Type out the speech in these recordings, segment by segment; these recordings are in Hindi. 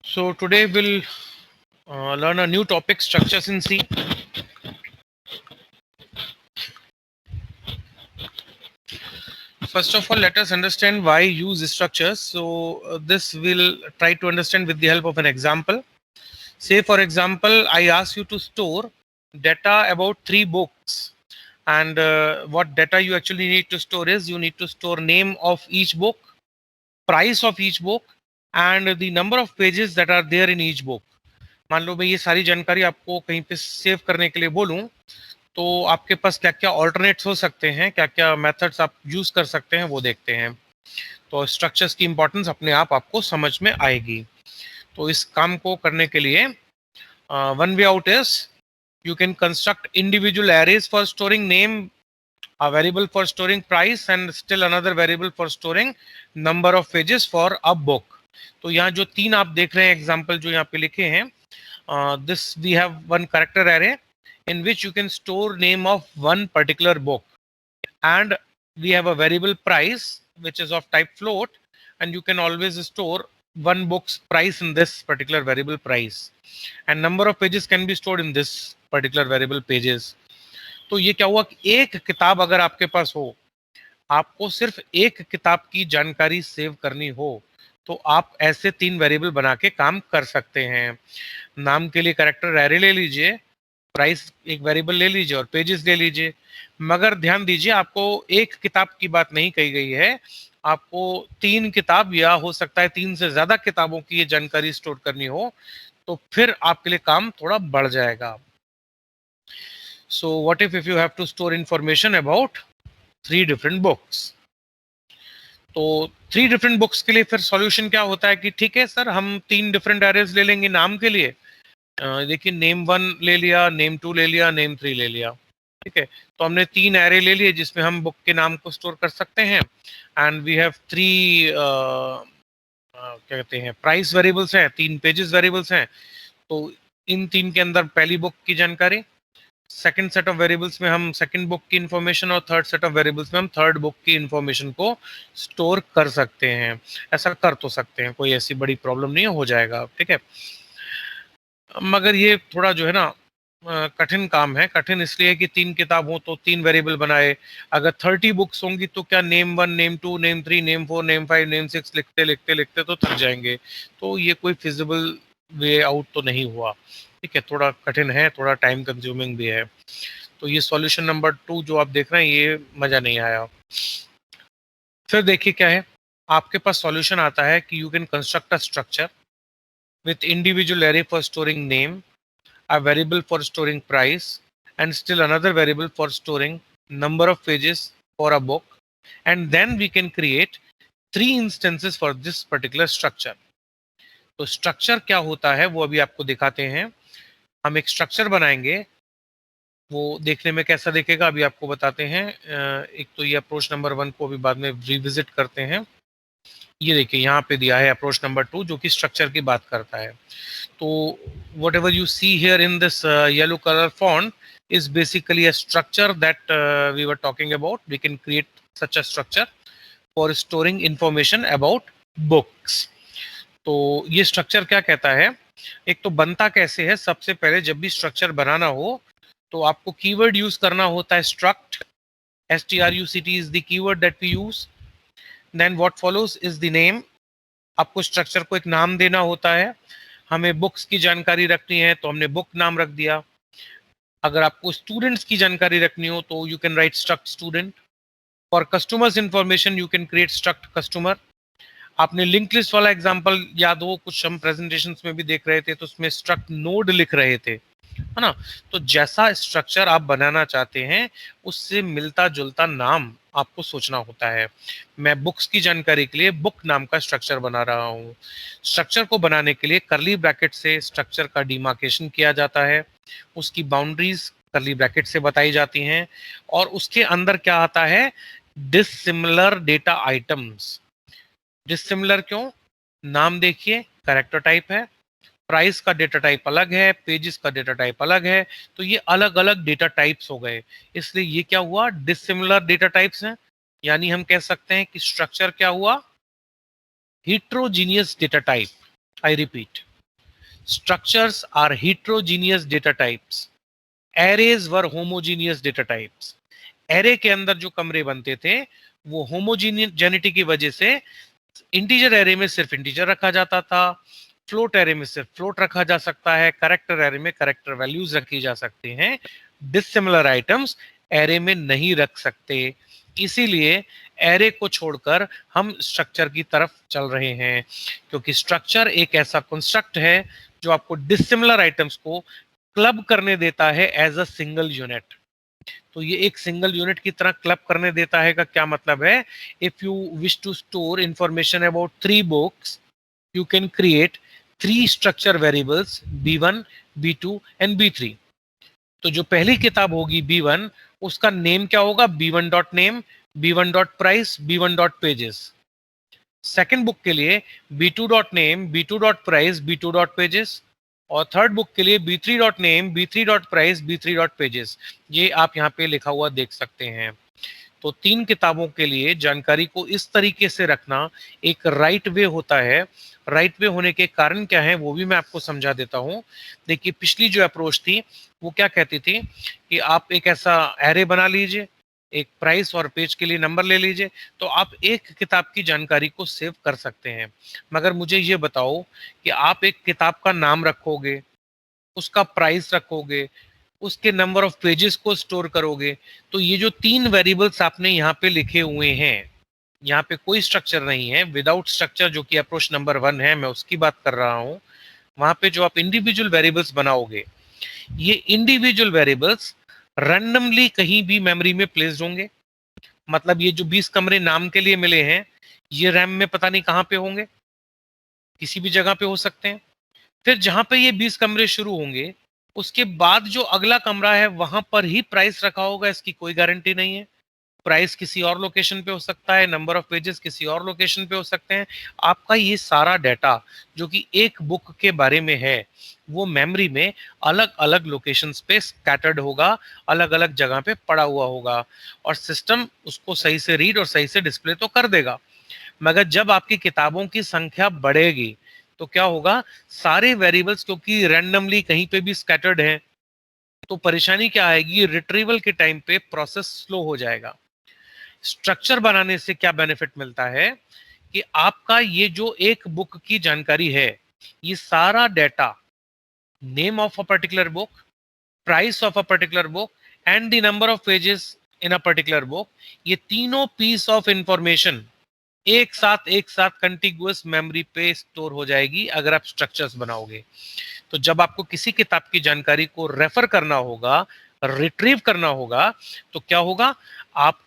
So today we'll learn a new topic, structures in C. First of all, let us understand why use structures. So this we'll try to understand with the help of an example. Say for example, I ask you to store data about 3 books, and what data you actually need to store is you need to store name of each book, price of each book, and the number of pages that are there in each book. मान लो मैं ये सारी जानकारी आपको कहीं पे सेव करने के लिए बोलूं, तो आपके पास क्या क्या ऑल्टरनेट्स हो सकते हैं, क्या क्या मेथड्स आप यूज कर सकते हैं, वो देखते हैं। तो स्ट्रक्चर्स की इंपॉर्टेंस अपने आप आपको समझ में आएगी। तो इस काम को करने के लिए one way out is you can construct individual arrays for storing name, a variable for storing price, and still another variable for storing number of pages for a book. तो यहाँ जो 3 आप देख रहे हैं एग्जाम्पल जो यहाँ पे लिखे हैं, this we have one character array in which you can store name of one particular book, and we have a variable price which is of type float, and you can always store one book's price in this particular variable price, and number of pages can be stored in this particular variable pages. तो ये क्या हुआ कि एक किताब अगर आपके पास हो, आपको सिर्फ एक किताब की जानकारी सेव करनी हो, तो आप ऐसे 3 वेरिएबल बना के काम कर सकते हैं। नाम के लिए कैरेक्टर एरे ले लीजिए, प्राइस एक वेरिएबल ले लीजिए और पेजेस ले लीजिए। मगर ध्यान दीजिए, आपको एक किताब की बात नहीं कही गई है, आपको 3 किताब या हो सकता है 3 से ज्यादा किताबों की ये जानकारी स्टोर करनी हो, तो फिर आपके लिए काम थोड़ा बढ़ जाएगा। So what if you have to store information about 3 different books? तो 3 डिफरेंट बुक्स के लिए फिर सॉल्यूशन क्या होता है कि ठीक है सर, हम 3 डिफरेंट एरेज ले लेंगे नाम के लिए। देखिए, नेम 1 ले लिया, नेम 2 ले लिया, नेम 3 ले लिया। ठीक है, तो हमने 3 एरे ले लिए जिसमें हम बुक के नाम को स्टोर कर सकते हैं, एंड वी हैव 3 क्या कहते हैं, प्राइस वेरिएबल्स हैं, 3 पेजेस वेरिएबल्स हैं। तो इन 3 के अंदर पहली बुक की जानकारी, सेकंड सेट ऑफ वेरिएबल्स में हम सेकंड बुक की इंफॉर्मेशन, और थर्ड सेट ऑफ वेरिएबल्स में हम थर्ड बुक की इंफॉर्मेशन को स्टोर कर सकते हैं। ऐसा कर तो सकते हैं, कोई ऐसी बड़ी प्रॉब्लम नहीं हो जाएगा। ठीक है, मगर ये थोड़ा जो है ना कठिन काम है। कठिन इसलिए कि 3 किताब हो तो 3 वेरिएबल बनाए। अगर 30 बुक्स होंगी तो क्या name 1, name 2, name 3, name 4, name 5, name 6 लिखते लिखते लिखते तो थक जाएंगे। तो ये कोई फिजिबल वे आउट तो नहीं हुआ। ठीक है, थोड़ा कठिन है, थोड़ा टाइम कंज्यूमिंग भी है। तो ये सॉल्यूशन नंबर 2 जो आप देख रहे हैं, ये मजा नहीं आया। फिर देखिए क्या है, आपके पास सॉल्यूशन आता है कि you can construct a structure with individual array for storing name, a variable for storing price, and still another variable for storing number of pages for a book, and then we can create 3 instances for this particular structure. तो स्ट्रक्चर क्या होता है वो अभी आपको दिखाते हैं। हम एक स्ट्रक्चर बनाएंगे, वो देखने में कैसा दिखेगा अभी आपको बताते हैं। एक तो ये अप्रोच नंबर 1 को अभी बाद में रिविजिट करते हैं। ये देखिए, यहाँ पे दिया है अप्रोच नंबर 2 जो कि स्ट्रक्चर की बात करता है। तो whatever you see here in this yellow color font is basically a structure that we were talking about. We can create such a structure for storing information about books. तो ये स्ट्रक्चर क्या कहता है, एक तो बनता कैसे है। सबसे पहले जब भी स्ट्रक्चर बनाना हो तो आपको कीवर्ड यूज करना होता है, struct, struct is the keyword that we use. Then what follows is the name. आपको स्ट्रक्चर को एक नाम देना होता है। हमें बुक्स की जानकारी रखनी है तो हमने बुक नाम रख दिया। अगर आपको स्टूडेंट्स की जानकारी रखनी हो तो you can write struct student. For customers information you can create struct customer. आपने लिंक लिस्ट वाला एग्जांपल याद हो, कुछ हम प्रेजेंटेशंस में भी देख रहे थे, तो उसमें स्ट्रक्ट नोड लिख रहे थे, है ना। तो जैसा स्ट्रक्चर आप बनाना चाहते हैं उससे मिलता जुलता नाम आपको सोचना होता है। मैं बुक्स की जानकारी के लिए बुक नाम का स्ट्रक्चर बना रहा हूँ। स्ट्रक्चर को बनाने के लिए करली ब्रैकेट से स्ट्रक्चर का डिमार्केशन किया जाता है, उसकी बाउंड्रीज करली ब्रैकेट से बताई जाती हैं, और उसके अंदर क्या आता है, डिसिमिलर डेटा आइटम्स। डिसिमिलर क्यों, नाम देखिए कैरेक्टर टाइप है, प्राइस का डेटा टाइप अलग है, पेजेस का डेटा टाइप अलग है, तो ये अलग अलग डेटा टाइप्स हो गए। इसलिए ये क्या हुआ, डिसिमिलर डेटा टाइप्स हैं। यानी हम कह सकते हैं कि स्ट्रक्चर क्या हुआ, heterogeneous data type. I repeat, Structures are heterogeneous data types. Arrays were homogeneous data types. Array के अंदर जो कमरे बनते थे वो होमोजेनिटी की वजह से इंटीजर एरे में सिर्फ इंटीजर रखा जाता था, फ्लोट एरे में सिर्फ फ्लोट रखा जा सकता है, कैरेक्टर एरे में कैरेक्टर वैल्यूज रखी जा सकती हैं, डिसिमिलर आइटम्स एरे में नहीं रख सकते। इसीलिए एरे को छोड़कर हम स्ट्रक्चर की तरफ चल रहे हैं, क्योंकि स्ट्रक्चर एक ऐसा कंस्ट्रक्ट है जो आपको डिसिमिलर आइटम्स को क्लब करने देता है एज अ सिंगल यूनिट। तो ये एक सिंगल यूनिट की तरह क्लब करने देता है का क्या मतलब है? If you wish to store information about 3 books, you can create 3 structure variables B1, B2 and B3। तो जो पहली किताब होगी B1 उसका नेम क्या होगा? B1 dot name, B1 dot price, B1 dot pages. Second book के लिए B2 dot name, B2 dot price, B2 dot pages. और थर्ड बुक के लिए B3 dot name, B3 dot price, B3 dot pages. ये आप यहाँ पे लिखा हुआ देख सकते हैं। तो 3 किताबों के लिए जानकारी को इस तरीके से रखना एक राइट वे होता है। राइट वे होने के कारण क्या है वो भी मैं आपको समझा देता हूं। देखिए, पिछली जो अप्रोच थी वो क्या कहती थी कि आप एक ऐसा एरे बना लीजिए, एक प्राइस और पेज के लिए नंबर ले लीजिए, तो आप एक किताब की जानकारी को सेव कर सकते हैं। मगर मुझे ये बताओ कि आप एक किताब का नाम रखोगे, उसका प्राइस रखोगे, उसके नंबर ऑफ पेजेस को स्टोर करोगे, तो ये जो 3 वेरिएबल्स आपने यहाँ पे लिखे हुए हैं, यहाँ पे कोई स्ट्रक्चर नहीं है। विदाउट स्ट्रक्चर जो कि अप्रोच नंबर 1 है, मैं उसकी बात कर रहा हूँ। वहां पे जो आप इंडिविजुअल वेरिएबल्स बनाओगे, ये इंडिविजुअल वेरिएबल्स रैंडमली कहीं भी मेमोरी में प्लेस्ड होंगे। मतलब ये जो 20 कमरे नाम के लिए मिले हैं, ये रैम में पता नहीं कहाँ पे होंगे, किसी भी जगह पे हो सकते हैं। फिर जहां पे ये 20 कमरे शुरू होंगे, उसके बाद जो अगला कमरा है वहां पर ही प्राइस रखा होगा, इसकी कोई गारंटी नहीं है। प्राइस किसी और लोकेशन पे हो सकता है, नंबर ऑफ पेजेस किसी और लोकेशन पे हो सकते हैं। आपका ये सारा डाटा जो कि एक बुक के बारे में है, वो मेमोरी में अलग अलग लोकेशंस पे स्कैटर्ड होगा, अलग अलग जगह पे पड़ा हुआ होगा, और सिस्टम उसको सही से रीड और सही से डिस्प्ले तो कर देगा। मगर जब आपकी किताबों की संख्या बढ़ेगी तो क्या होगा? सारे वेरिएबल्स क्योंकि रैंडमली कहीं पे भी स्कैटर्ड हैं, तो परेशानी क्या आएगी? रिट्रीवल के टाइम पे प्रोसेस स्लो हो जाएगा। स्ट्रक्चर बनाने से क्या बेनिफिट मिलता है कि आपका ये जो एक बुक की जानकारी है, ये सारा data, name of a particular book, price of a particular book and the number of pages in a particular book, ये तीनों पीस ऑफ इंफॉर्मेशन एक साथ कंटिग्युअस मेमोरी पे स्टोर हो जाएगी अगर आप स्ट्रक्चर्स बनाओगे। तो जब आपको किसी किताब की जानकारी को रेफर करना होगा, रिट्रीव करना होगा, तो क्या होगा? आप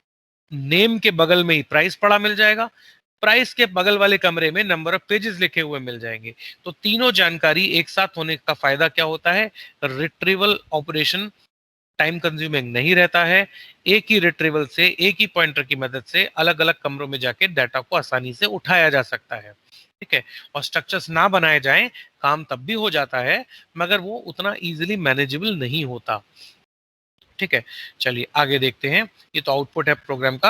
नेम के बगल में ही प्राइस पड़ा मिल जाएगा, प्राइस के बगल वाले कमरे में नंबर ऑफ पेजेस लिखे हुए मिल जाएंगे। तो तीनों जानकारी एक साथ होने का फायदा क्या होता है? रिट्रीवल ऑपरेशन टाइम कंज्यूमिंग नहीं रहता है। एक ही रिट्रीवल से, एक ही पॉइंटर की मदद से अलग अलग कमरों में जाके डाटा को आसानी से उठाया जा सकता है। ठीक है। और स्ट्रक्चर्स ना बनाए जाएं, काम तब भी हो जाता है, मगर वो उतना इजीली मैनेजेबल नहीं होता। ठीक है, चलिए आगे देखते हैं। ये तो आउटपुट है प्रोग्राम का।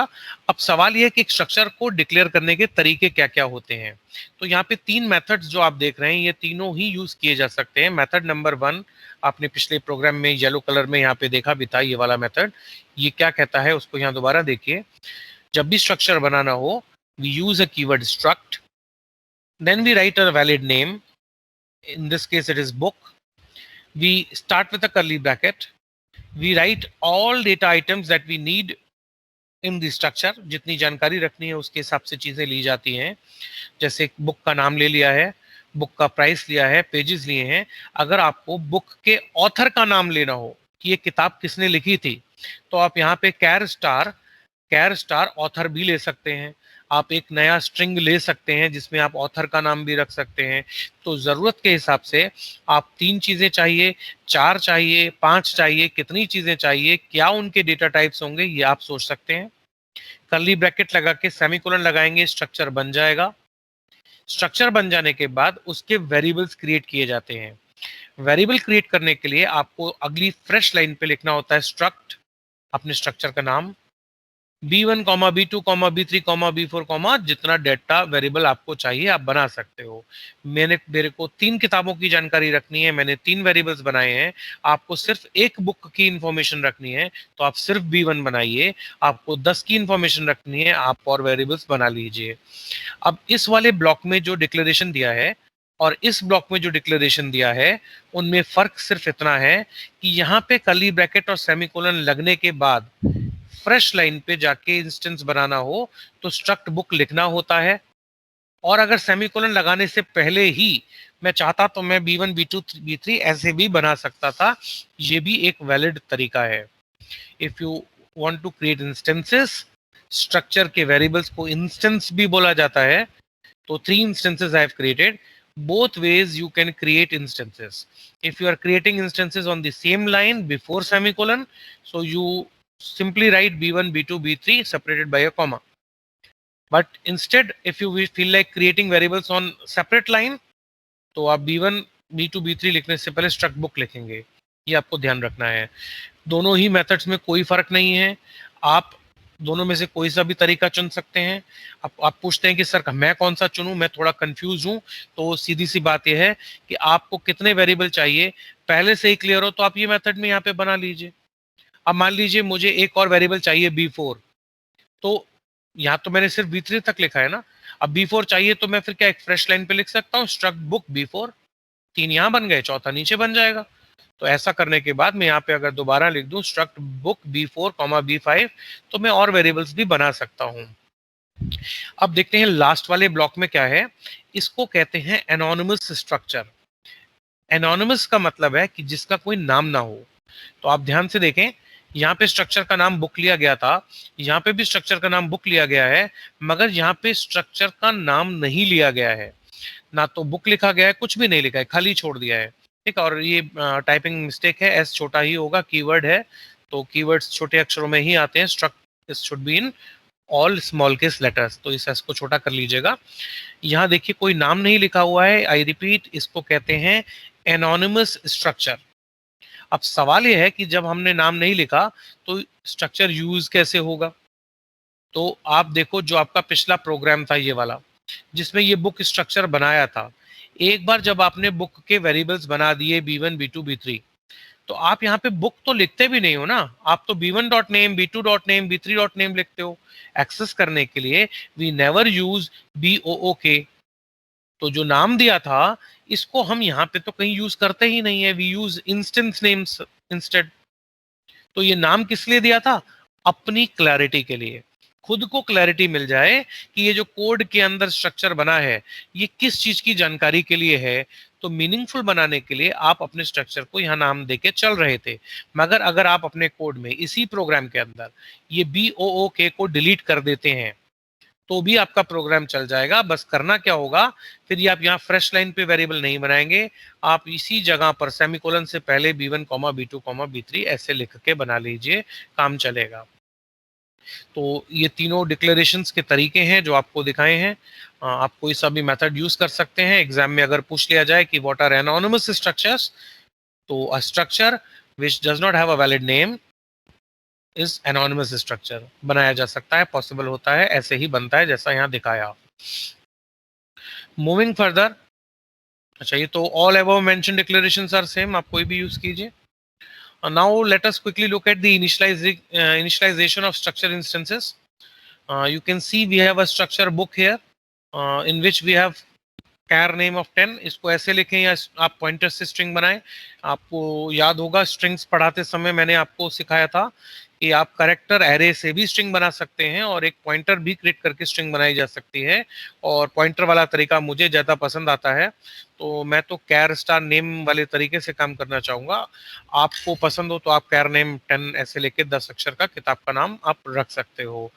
अब सवाल ये है कि एक स्ट्रक्चर को डिक्लेयर करने के तरीके क्या क्या होते हैं। तो यहाँ पे 3 मेथड्स जो आप देख रहे हैं, ये तीनों ही यूज किए जा सकते हैं। मेथड नंबर 1 आपने पिछले प्रोग्राम में येलो कलर में यहाँ पे देखा भी था, ये वाला मेथड। ये क्या कहता है उसको यहाँ दोबारा देखिए। जब भी स्ट्रक्चर बनाना हो, we use a keyword struct, then we write a valid name, in this case it is book, we start with a curly bracket, we write all data items that we need in the structure। जितनी जानकारी रखनी है उसके हिसाब से चीजें ली जाती हैं। जैसे बुक का नाम ले लिया है, बुक का प्राइस लिया है, पेजेस लिए हैं। अगर आपको बुक के ऑथर का नाम लेना हो कि ये किताब किसने लिखी थी, तो आप यहाँ पे कैर स्टार ऑथर भी ले सकते हैं। आप एक नया स्ट्रिंग ले सकते हैं जिसमें आप ऑथर का नाम भी रख सकते हैं। तो जरूरत के हिसाब से आप 3 चीजें चाहिए, 4 चाहिए, 5 चाहिए, कितनी चीजें चाहिए, क्या उनके डेटा टाइप्स होंगे, ये आप सोच सकते हैं। कर्ली ब्रैकेट लगा के सेमीकोलन लगाएंगे, स्ट्रक्चर बन जाएगा। स्ट्रक्चर बन जाने के बाद उसके वेरिएबल्स क्रिएट किए जाते हैं। वेरिएबल क्रिएट करने के लिए आपको अगली फ्रेश लाइन पे लिखना होता है स्ट्रक्ट, अपने स्ट्रक्चर का नाम, B1 comma B2 comma B3 comma B4 comma जितना डेटा वेरिएबल आपको चाहिए आप बना सकते हो। मेरे को 3 किताबों की जानकारी रखनी है, मैंने 3 वेरिएबल्स बनाए हैं। आपको सिर्फ एक बुक की इंफॉर्मेशन रखनी है तो आप सिर्फ B1 बनाइए। आपको 10 की इंफॉर्मेशन रखनी है, आप और वेरिएबल्स बना लीजिए। अब इस वाले ब्लॉक में जो डिक्लेरेशन दिया है और इस ब्लॉक में जो डिक्लेरेशन दिया है उनमें फर्क सिर्फ इतना है कि यहाँ पे कर्ली ब्रैकेट और सेमीकोलन लगने के बाद फ्रेश लाइन पे जाके इंस्टेंस बनाना हो तो स्ट्रक्ट बुक लिखना होता है। और अगर सेमीकोलन लगाने से पहले ही मैं चाहता तो मैं B1 B2 B3 ऐसे भी बना सकता था। ये भी एक वैलिड तरीका है। If you want to create instances, structure के वेरिएबल्स को इंस्टेंस भी बोला जाता है। तो 3 instances I have created. Both ways you can create instances. If you are creating instances on the same line before semicolon, so you simply write B1, B2, B3 separated by a comma. But instead, if you feel like creating variables on separate line, तो आप B1, B2, B3 लिखने से पहले struct book लिखेंगे। ये आपको ध्यान रखना है। दोनों ही मेथड्स में कोई फर्क नहीं है। आप दोनों में से कोई सा भी तरीका चुन सकते हैं। आप पूछते हैं कि सर मैं कौन सा चुनूं, मैं थोड़ा कंफ्यूज हूं। तो सीधी सी बात यह है कि आपको कितने वेरिएबल चाहिए पहले से ही क्लियर हो तो आप ये मेथड में यहाँ पे बना लीजिए। अब मान लीजिए मुझे एक और वेरिएबल चाहिए B4, तो यहाँ तो मैंने सिर्फ B3 तक लिखा है ना। अब B4 चाहिए तो मैं फिर क्या एक फ्रेश लाइन पे लिख सकता हूँ स्ट्रक्ट बुक B4। 3 यहाँ बन गए, चौथा नीचे बन जाएगा। तो ऐसा करने के बाद मैं यहाँ पे अगर दोबारा लिख दूं struct book B4 comma B5 तो मैं और वेरिएबल्स भी बना सकता हूँ। अब देखते हैं लास्ट वाले ब्लॉक में क्या है। इसको कहते हैं एनोनिमस स्ट्रक्चर। एनोनिमस का मतलब है कि जिसका कोई नाम ना हो। तो आप ध्यान से देखें, यहाँ पे स्ट्रक्चर का नाम बुक लिया गया था, यहाँ पे भी स्ट्रक्चर का नाम बुक लिया गया है, मगर यहाँ पे स्ट्रक्चर का नाम नहीं लिया गया है। ना तो बुक लिखा गया है, कुछ भी नहीं लिखा है, खाली छोड़ दिया है। ठीक है, और ये टाइपिंग मिस्टेक है, एस छोटा ही होगा, कीवर्ड है तो कीवर्ड्स छोटे अक्षरों में ही आते हैं। Struct should be in all small case letters, तो इस एस को छोटा कर लीजिएगा। यहाँ देखिए कोई नाम नहीं लिखा हुआ है। आई रिपीट, इसको कहते हैं एनोनिमस स्ट्रक्चर। अब सवाल यह है कि जब हमने नाम नहीं लिखा तो स्ट्रक्चर यूज कैसे होगा। तो आप देखो जो आपका पिछला प्रोग्राम था ये वाला, जिसमें ये बुक स्ट्रक्चर बनाया था, एक बार जब आपने बुक के वेरिएबल्स बना दिए B1 B2 B3, तो आप यहाँ पे बुक तो लिखते भी नहीं हो ना। आप तो B1 dot name, B2 dot name, B3 dot name लिखते हो। एक्सेस करने के लिए वी नेवर यूज BOOK। तो जो नाम दिया था इसको हम यहाँ पे तो कहीं यूज करते ही नहीं है, we use instance names instead. तो ये नाम किस लिए दिया था? अपनी क्लैरिटी के लिए, खुद को क्लैरिटी मिल जाए कि ये जो कोड के अंदर स्ट्रक्चर बना है ये किस चीज की जानकारी के लिए है। तो मीनिंगफुल बनाने के लिए आप अपने स्ट्रक्चर को यहाँ नाम देके चल रहे थे। मगर अगर आप अपने कोड में इसी प्रोग्राम के अंदर ये BOOK को डिलीट कर देते हैं तो भी आपका प्रोग्राम चल जाएगा। बस करना क्या होगा, फिर ये आप यहाँ फ्रेश लाइन पे वेरिएबल नहीं बनाएंगे, आप इसी जगह पर सेमीकोलन से पहले B1 comma B2 comma B3 ऐसे लिख के बना लीजिए, काम चलेगा। तो ये तीनों डिक्लेरेशंस के तरीके हैं जो आपको दिखाए हैं। आप कोई सा भी मेथड यूज कर सकते हैं। एग्जाम में अगर पूछ लिया जाए कि व्हाट आर एनोनिमस स्ट्रक्चर्स, तो a structure which does not have a valid name is anonymous structure. बनाया जा सकता है, पॉसिबल होता है, ऐसे ही बनता है जैसा यहाँ दिखाया। मूविंग फर्दर, अच्छा ये तो all above mention declarations are same, आप कोई भी यूज कीजिए। Now let us quickly look at the initialization of structure instances. You can see we have a structure book here in which we have char name of 10। इसको ऐसे लिखें या आप पॉइंटर से स्ट्रिंग बनाएं। आपको याद होगा स्ट्रिंग्स पढ़ाते समय मैंने आपको सिखाया था कि आप करेक्टर एरे से भी स्ट्रिंग बना सकते हैं और एक पॉइंटर भी क्रिएट करके स्ट्रिंग बनाई जा सकती है। और पॉइंटर वाला तरीका मुझे ज़्यादा पसंद आता है, तो मैं तो कैर स्टार नेम वाले तरीके से काम करना चाहूँगा। आपको पसंद हो तो आप कैर नेम 10 ऐसे लेके 10 अक्षर का किताब का नाम आप रख सकते हो।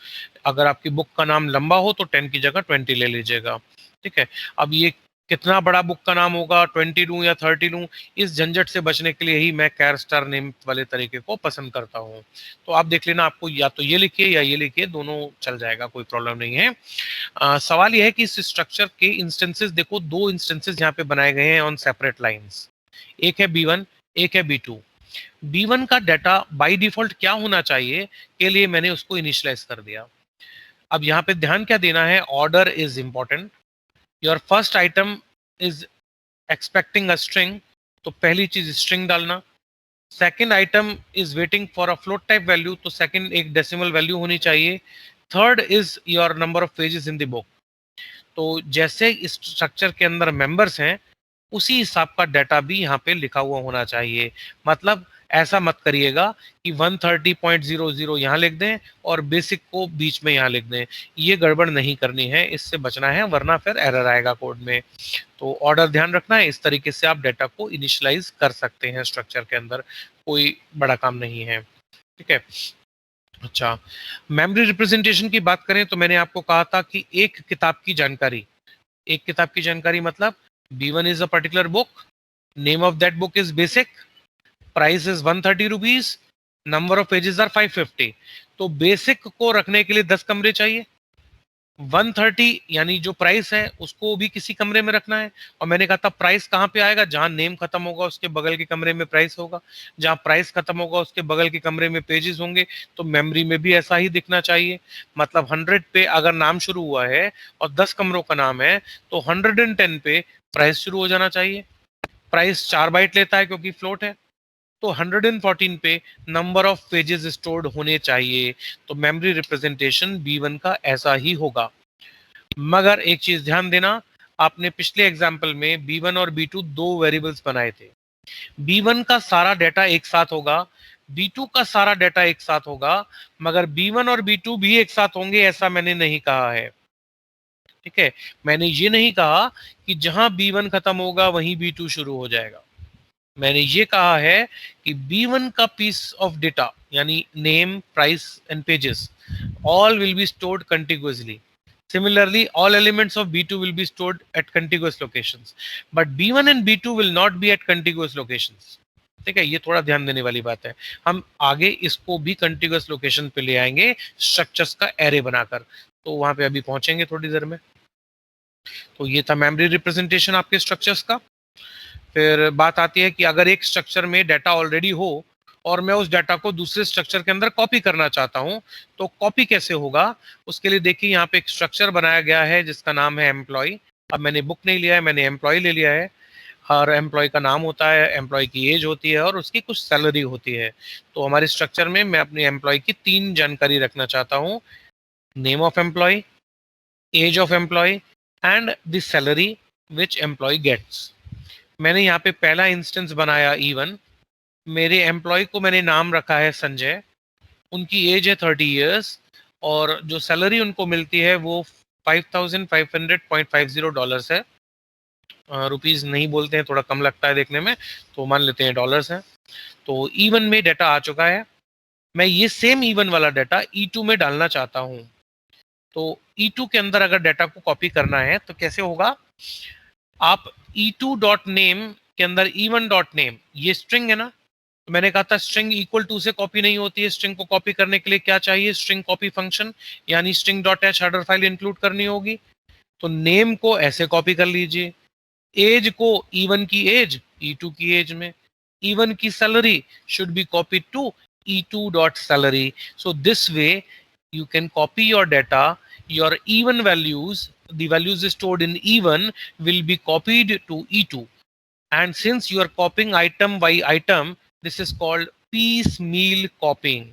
अगर आपकी बुक का नाम लंबा हो तो 10 की जगह 20 ले लीजिएगा। ठीक है, अब ये कितना बड़ा बुक का नाम होगा, 20 लूं या 30 लूं, इस झंझट से बचने के लिए ही मैं कैर स्टार नेम वाले तरीके को पसंद करता हूं। तो आप देख लेना, आपको या तो ये लिखिए या ये लिखिए, दोनों चल जाएगा, कोई प्रॉब्लम नहीं है। सवाल यह है कि इस स्ट्रक्चर के इंस्टेंसेस देखो, 2 इंस्टेंसेस यहाँ पे बनाए गए हैं ऑन सेपरेट लाइंस। एक है B1, एक है B2। B1 का डाटा बाय डिफॉल्ट क्या होना चाहिए के लिए मैंने उसको इनिशियलाइज कर दिया। अब यहाँ पे ध्यान क्या देना है, order is important. Your first item is expecting a string, तो पहली चीज स्ट्रिंग डालना। Second item is waiting for a float type value, तो सेकंड एक डेसिमल वैल्यू होनी चाहिए। Third is your number of pages in the book. तो जैसे इस स्ट्रक्चर के अंदर मेंबर्स हैं उसी हिसाब का डाटा भी यहाँ पे लिखा हुआ होना चाहिए। मतलब ऐसा मत करिएगा कि 130.00 यहाँ लिख दें और बेसिक को बीच में यहाँ लिख दें, ये गड़बड़ नहीं करनी है, इससे बचना है, वरना फिर एरर आएगा कोड में। तो ऑर्डर ध्यान रखना है, इस तरीके से आप डाटा को इनिशियलाइज कर सकते हैं स्ट्रक्चर के अंदर, कोई बड़ा काम नहीं है। ठीक है। अच्छा, मेमोरी रिप्रेजेंटेशन की बात करें तो मैंने आपको कहा था कि एक किताब की जानकारी, एक किताब की जानकारी मतलब B1 is a particular book, name of that book is basic, price is 130 rupees, number of pages are 550। तो बेसिक को रखने के लिए 10 कमरे चाहिए, 130 यानी जो प्राइस है उसको भी किसी कमरे में रखना है। और मैंने कहा था प्राइस कहाँ पे आएगा, जहां नेम खत्म होगा उसके बगल के कमरे में प्राइस होगा, जहां प्राइस खत्म होगा उसके बगल के कमरे में पेजेस होंगे। तो मेमोरी में भी ऐसा ही दिखना चाहिए। मतलब 100 पे अगर नाम शुरू हुआ है और 10 कमरों का नाम है तो 110 पे प्राइस शुरू हो जाना चाहिए। प्राइस 4 बाइट लेता है क्योंकि फ्लोट है, तो 114 पे नंबर ऑफ पेजेस स्टोर्ड होने चाहिए। तो मेमोरी रिप्रेजेंटेशन B1 का ऐसा ही होगा। मगर एक चीज ध्यान देना, आपने पिछले एग्जाम्पल में B1 और B2 दो वेरिएबल्स बनाए थे। B1 का सारा डाटा एक साथ होगा, B2 का सारा डाटा एक साथ होगा, मगर B1 और B2 भी एक साथ होंगे ऐसा मैंने नहीं कहा है। ठीक है, मैंने ये नहीं कहा कि जहां B1 खत्म होगा वहीं B2 शुरू हो जाएगा। मैंने ये कहा है कि B1 का पीस ऑफ डेटा यानी name, price and pages all will be stored contiguously. Similarly, all elements of B2 will be stored at contiguous locations, but B1 and B2 will not be at contiguous locations. ठीक है, ये थोड़ा ध्यान देने वाली बात है। हम आगे इसको भी कंटिग्यूअस लोकेशन पे ले आएंगे स्ट्रक्चर्स का एरे बनाकर, तो वहां पे अभी पहुंचेंगे थोड़ी देर में। तो ये था मेमोरी रिप्रेजेंटेशन आपके स्ट्रक्चर्स का। फिर बात आती है कि अगर एक स्ट्रक्चर में डाटा ऑलरेडी हो और मैं उस डाटा को दूसरे स्ट्रक्चर के अंदर कॉपी करना चाहता हूं, तो कॉपी कैसे होगा। उसके लिए देखिए यहाँ पे एक स्ट्रक्चर बनाया गया है जिसका नाम है एम्प्लॉय। अब मैंने बुक नहीं लिया है, मैंने एम्प्लॉय ले लिया है। हर एम्प्लॉय का नाम होता है, एम्प्लॉय की एज होती है और उसकी कुछ सैलरी होती है। तो हमारे स्ट्रक्चर में मैं अपने एम्प्लॉय की 3 जानकारी रखना चाहता हूँ, name of employee, age of employee and the salary which employee gets. मैंने यहाँ पे पहला इंस्टेंस बनाया E1। मेरे एम्प्लॉय को मैंने नाम रखा है संजय, उनकी एज है 30 ईयर्स और जो सैलरी उनको मिलती है वो 5500.50 डॉलर्स है। रुपीज नहीं बोलते हैं, थोड़ा कम लगता है देखने में, तो मान लेते हैं डॉलर्स है। तो E1 में डाटा आ चुका है। मैं ये सेम E1 वाला डाटा E2 में डालना चाहता हूँ। तो E2 के अंदर अगर डाटा को कॉपी करना है तो कैसे होगा, आप E2.name के अंदर E1.name, ये स्ट्रिंग है ना, तो मैंने कहा था स्ट्रिंग इक्वल टू से कॉपी नहीं होती है। स्ट्रिंग को कॉपी करने के लिए क्या चाहिए, स्ट्रिंग कॉपी फंक्शन, यानी string dot H header file include करनी होगी। तो नेम को ऐसे कॉपी कर लीजिए, एज को E1 की एज E2 की एज में, E1 की salary should be copy to E2 dot salary. So this way you can copy your data, your E1 values, the values stored in E1 will be copied to E2, and since you are copying item by item, this is called piecemeal copying।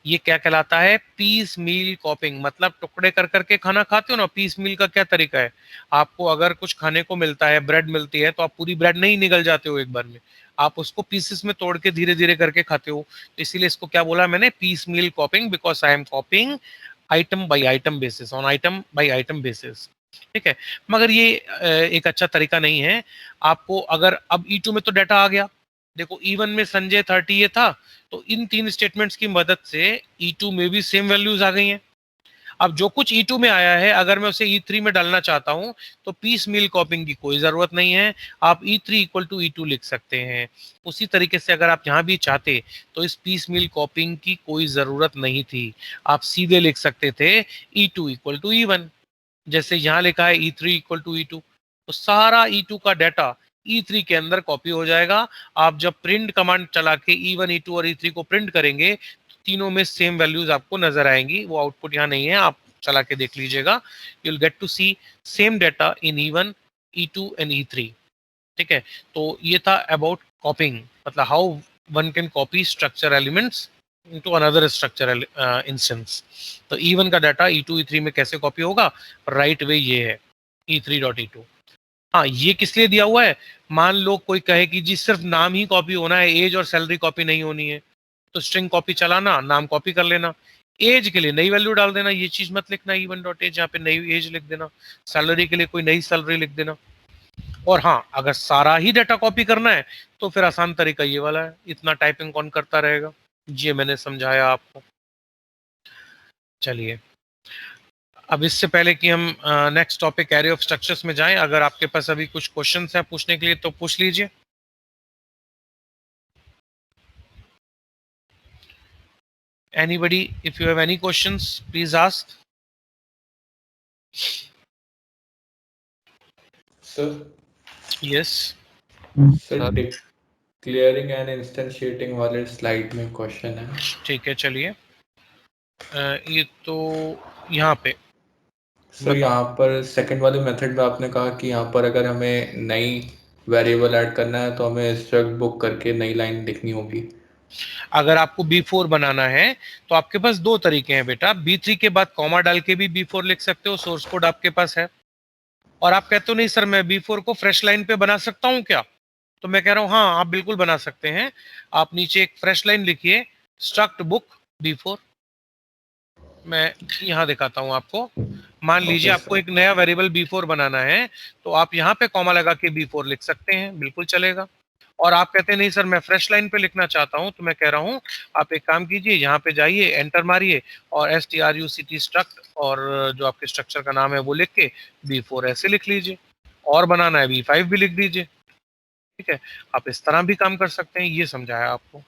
ये क्या कहलाता है, पीस मील कॉपिंग। मतलब टुकड़े कर करके खाना खाते हो ना, पीस मील का क्या तरीका है, आपको अगर कुछ खाने को मिलता है, ब्रेड मिलती है, तो आप पूरी ब्रेड नहीं निगल जाते हो एक बार में, आप उसको पीसेस में तोड़ के धीरे धीरे करके खाते हो। तो इसीलिए इसको क्या बोला मैंने, piecemeal copying, because I am copying item by item basis, on item by item basis. ठीक है, मगर ये एक अच्छा तरीका नहीं है। आपको अगर अब E2 में तो डाटा आ गया, देखो E1 में संजय 30 ये था, तो इन 3 स्टेटमेंट्स की मदद से E2 में भी सेम वैल्यूज आ गई हैं। अब जो कुछ E2 में आया है अगर मैं उसे E3 में डालना चाहता हूं तो पीस मील कॉपिंग की कोई जरूरत नहीं है, आप E3 इक्वल टू E2 लिख सकते हैं। उसी तरीके से अगर आप यहाँ भी चाहते तो इस पीस मील कॉपिंग की कोई जरूरत नहीं थी, आप सीधे लिख सकते थे E2 इक्वल टू E1, जैसे यहाँ लिखा है E3 इक्वल टू E2। तो सारा E2 का डाटा E3 के अंदर कॉपी हो जाएगा। आप जब प्रिंट कमांड चला के E1, E2 और E3 को प्रिंट करेंगे तो तीनों में सेम वैल्यूज आपको नजर आएंगी। वो आउटपुट यहाँ नहीं है, आप चला के देख लीजिएगा। You will get to see same data in E1, E2 and E3। ठीक है, तो ये था अबाउट कॉपिंग, मतलब how one can copy structure elements into another structure instance. तो E1 का डाटा E2, E3 में कैसे कॉपी होगा, राइट वे ये है E3.E2। हाँ, ये किस लिए दिया हुआ है, मान लो कोई कहे कि जी सिर्फ नाम ही कॉपी होना है, एज और सैलरी कॉपी नहीं होनी है, तो स्ट्रिंग कॉपी चलाना, नाम कॉपी कर लेना, एज के लिए नई वैल्यू डाल देना, ये चीज मत लिखना E1.age, यहाँ पे नई एज लिख देना, सैलरी के लिए कोई नई सैलरी लिख देना। और हाँ, अगर सारा ही डाटा कॉपी करना है तो फिर आसान तरीका ये वाला है, इतना टाइपिंग कौन करता रहेगा, ये मैंने समझाया आपको। चलिए, अब इससे पहले कि हम next topic array of structures में जाएं, अगर आपके पास अभी कुछ क्वेश्चंस हैं पूछने के लिए तो पूछ लीजिए। Anybody, if you have any questions, please ask. Sir. Yes. Sir, declaring and instantiating वाले स्लाइड में क्वेश्चन है। ठीक है, चलिए, ये तो यहाँ पे सर यहाँ पर सेकंड वाले मेथड में आपने कहा कि यहाँ पर अगर हमें नई वेरिएबल ऐड करना है तो हमें स्ट्रक्ट बुक करके नई लाइन लिखनी होगी। अगर आपको B4 बनाना है तो आपके पास दो तरीके हैं बेटा, B3 के बाद कॉमा डाल के भी B4 लिख सकते हो, सोर्स कोड आपके पास है। और आप कहते हो नहीं सर मैं B4 को फ्रेश लाइन पे बना सकता हूँ क्या, तो मैं कह रहा हूँ हाँ आप बिल्कुल बना सकते हैं। आप नीचे एक फ्रेश लाइन लिखिए, स्ट्रक्ट बुक B4। मैं यहाँ दिखाता हूँ आपको। मान लीजिए आपको एक नया वेरिएबल B4 बनाना है, तो आप यहाँ पे कॉमा लगा के B4 लिख सकते हैं, बिल्कुल चलेगा। और आप कहते हैं नहीं सर मैं फ्रेश लाइन पे लिखना चाहता हूं, तो मैं कह रहा हूं आप एक काम कीजिए, यहाँ पे जाइए, एंटर मारिए और struct स्ट्रक्ट और जो आपके स्ट्रक्चर का नाम है वो लिख के B4 ऐसे लिख लीजिए, और बनाना है B5 भी लिख दीजिए। ठीक है, आप इस तरह भी काम कर सकते हैं, ये समझाया आपको।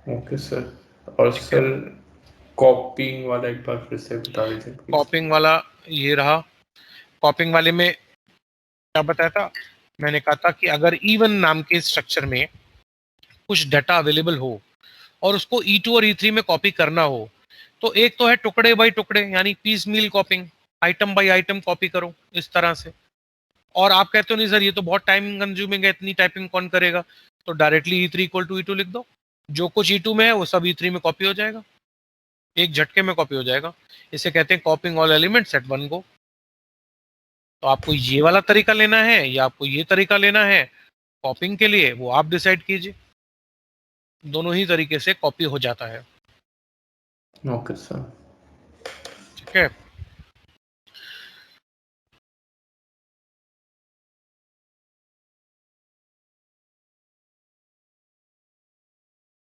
Okay sir. और सर कॉपिंग वाला एक बार फिर से बता दीजिए। कॉपिंग वाला ये रहा। कॉपिंग वाले में क्या बताया था, मैंने कहा था कि अगर E1 नाम के स्ट्रक्चर में कुछ डाटा अवेलेबल हो और उसको E2 और E3 में कॉपी करना हो, तो एक तो है टुकड़े बाई टुकड़े, यानी piecemeal copying, item by item copy करो इस तरह से। और आप कहते हो नहीं सर ये तो बहुत टाइम कंज्यूमिंग है, इतनी टाइपिंग कौन करेगा, तो directly E3 equal to E2 लिख दो, जो कुछ E2 में है वो सब E3 में कॉपी हो जाएगा, एक झटके में कॉपी हो जाएगा। इसे कहते हैं copying all elements at one go. तो आपको ये वाला तरीका लेना है या आपको ये तरीका लेना है कॉपिंग के लिए, वो आप डिसाइड कीजिए। दोनों ही तरीके से कॉपी हो जाता है। Okay sir. ठीक है।